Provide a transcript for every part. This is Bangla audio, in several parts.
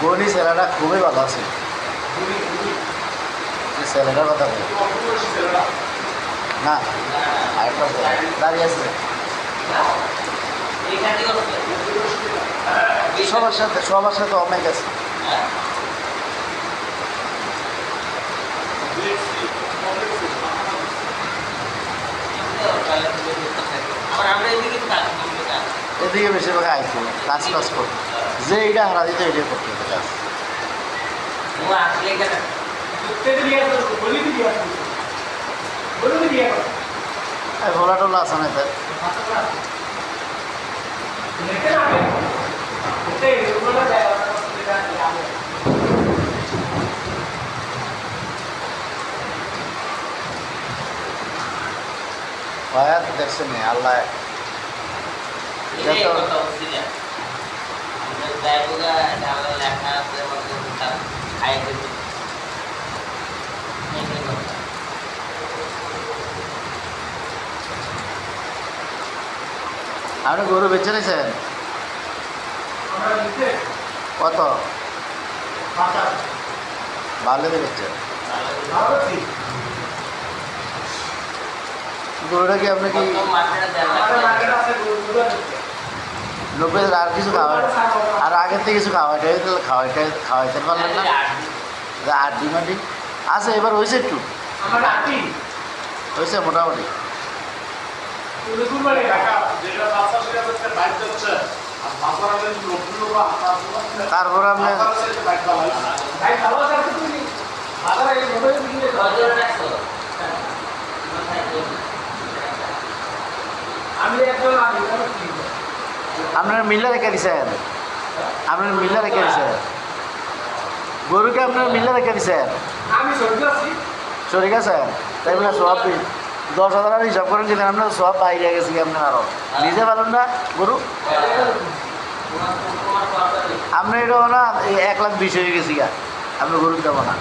গনি ছেলেটা খুবই ভালো আছে ছেলেটার কথা বলি না আরেকটা দাঁড়িয়ে আছে সবার সাথে অনেক আছে এদিকে বেশিরভাগ আইতো কাজ টাজ করতো যে এইটা হারা দিত এটাই করতে হতো কাজ ভোলা টোলা আছে না তার ভয়াত দেখছেন আল্লাহ আপনি গরু বেচে নিয়েছেন কত ভালো বেচছে গরুটা কি আপনি কি লোকের আর কিছু খাওয়াই আর আগের থেকে কিছু খাওয়াইতে পারলেন না আড্ডি মাটি আছে এবার হয়েছে একটু হয়েছে মোটামুটি তারপরে আপনি আপনার মিল্লা রেখে দিচ্ছেন আপনার মিল্লা রেখে দিচ্ছেন গরুকে আপনার মিল্লা রেখে দিচ্ছেন শরীর আছে তাই বলে সব 10,000 হিসাব করেন কিন্তু আপনার সব বাইরে গেছি আপনার আরো নিজে পারেন না গরু আপনি এটাও না 1,20,000 হয়ে গেছি গা আপনি গরু দেবো না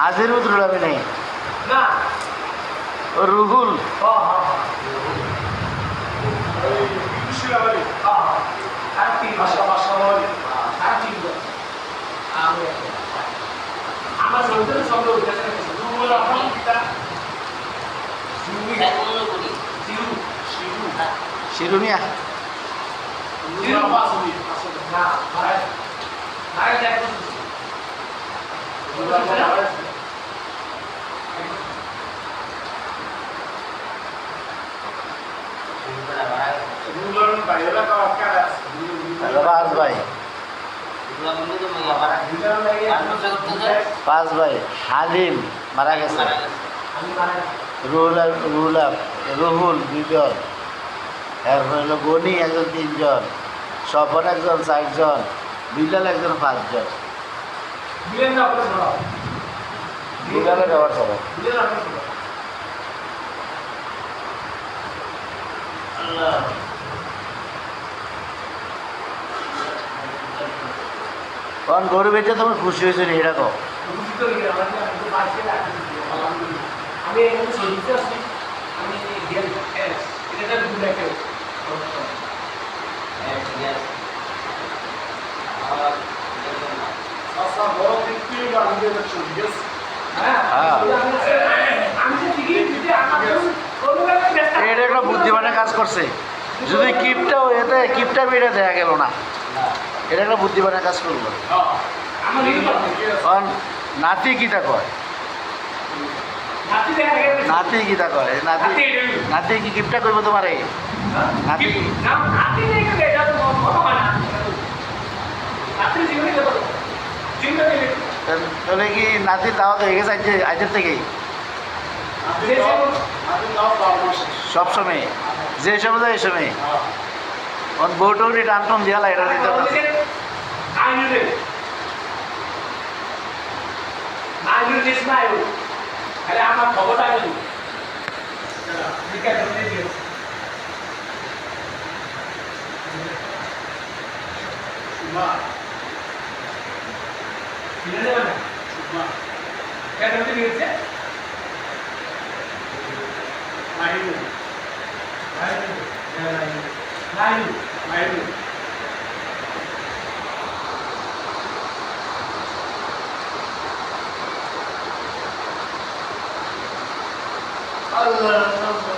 আজির উত্তর আমি নেই রুহুল শিরুনিয়া পাঁচ ভাই হালিম মারা গেছে রুহুল 2 জন এরপর হলো গনি একজন 3 জন স্বপন একজন 4 জন বিলাল একজন 5 জন বিলালের আবার সবাই কারণ গরু বেচে তোমার খুশি হয়েছে নি এরকম এটা একটা বুদ্ধিমানের কাজ করছে যদি কিপটা বেড়ে দেয়া গেল না এটা একটা বুদ্ধিমানের কাজ করবো কারণ নাতি গীতা কয় নাতি গীতা কয় নাতি কি গিফটটা করবো তোমার এই নাতি তাহলে কি নাতির দাওয়াত হয়ে গেছে আজের থেকেই সব সময় যে সময় যায় এই সময় বউটৌরি টান টান দিয়া এটা দিতে আমার খবরটা Allah